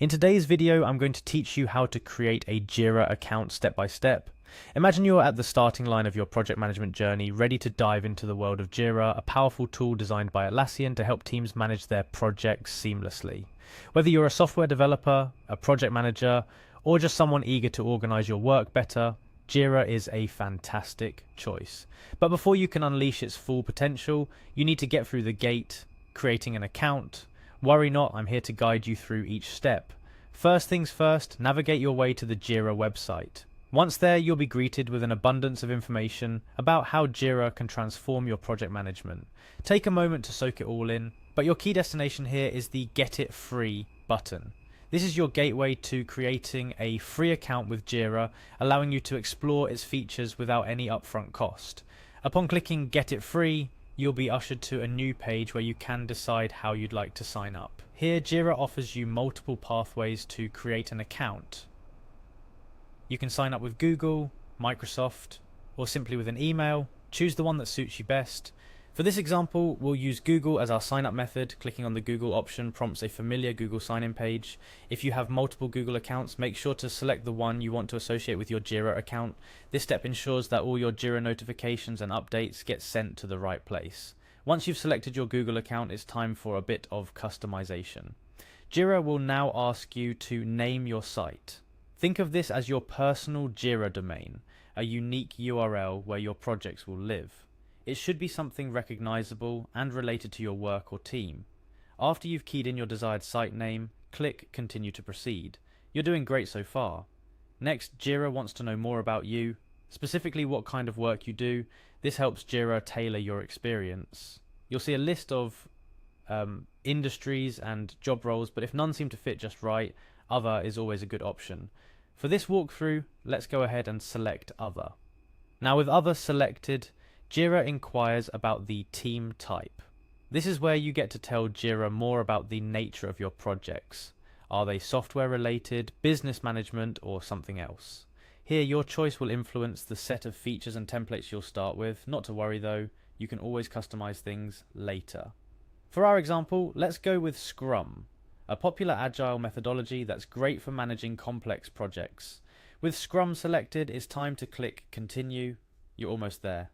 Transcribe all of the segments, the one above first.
In today's video, I'm going to teach you how to create a Jira account step by step. Imagine you're at the starting line of your project management journey, ready to dive into the world of Jira, a powerful tool designed by Atlassian to help teams manage their projects seamlessly. Whether you're a software developer, a project manager, or just someone eager to organize your work better, Jira is a fantastic choice. But before you can unleash its full potential, you need to get through the gate, creating an account. Worry not, I'm here to guide you through each step. First things first, navigate your way to the Jira website. Once there, you'll be greeted with an abundance of information about how Jira can transform your project management. Take a moment to soak it all in, but your key destination here is the Get It Free button. This is your gateway to creating a free account with Jira, allowing you to explore its features without any upfront cost. Upon clicking Get It Free, you'll be ushered to a new page where you can decide how you'd like to sign up. Here, Jira offers you multiple pathways to create an account. You can sign up with Google, Microsoft, or simply with an email. Choose the one that suits you best. For this example, we'll use Google as our sign-up method. Clicking on the Google option prompts a familiar Google sign-in page. If you have multiple Google accounts, make sure to select the one you want to associate with your Jira account. This step ensures that all your Jira notifications and updates get sent to the right place. Once you've selected your Google account, it's time for a bit of customization. Jira will now ask you to name your site. Think of this as your personal Jira domain, a unique URL where your projects will live. It should be something recognizable and related to your work or team. After you've keyed in your desired site name, click Continue to proceed. You're doing great so far. Next, Jira wants to know more about you, specifically what kind of work you do. This helps Jira tailor your experience. You'll see a list of industries and job roles, but if none seem to fit just right, Other is always a good option. For this walkthrough, let's go ahead and select Other. Now with Other selected, Jira inquires about the team type. This is where you get to tell Jira more about the nature of your projects. Are they software related, business management, or something else? Here, your choice will influence the set of features and templates you'll start with. Not to worry though, you can always customize things later. For our example, let's go with Scrum, a popular agile methodology that's great for managing complex projects. With Scrum selected, it's time to click Continue. You're almost there.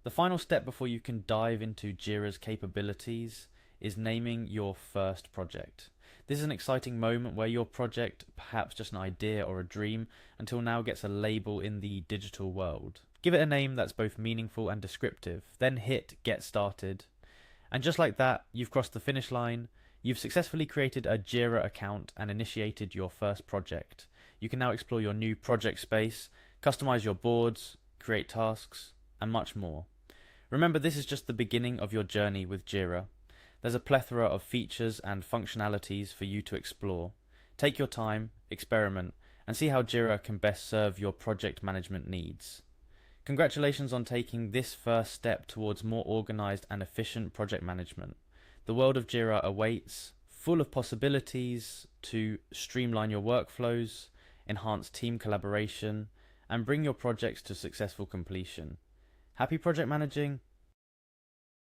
The final step before you can dive into Jira's capabilities is naming your first project. This is an exciting moment where your project, perhaps just an idea or a dream, until now gets a label in the digital world. Give it a name that's both meaningful and descriptive, then hit Get Started. And just like that, you've crossed the finish line. You've successfully created a Jira account and initiated your first project. You can now explore your new project space, customize your boards, create tasks, and much more. Remember, this is just the beginning of your journey with Jira. There's a plethora of features and functionalities for you to explore. Take your time, experiment, and see how Jira can best serve your project management needs. Congratulations on taking this first step towards more organized and efficient project management. The world of Jira awaits, full of possibilities to streamline your workflows, enhance team collaboration, and bring your projects to successful completion. Happy project managing,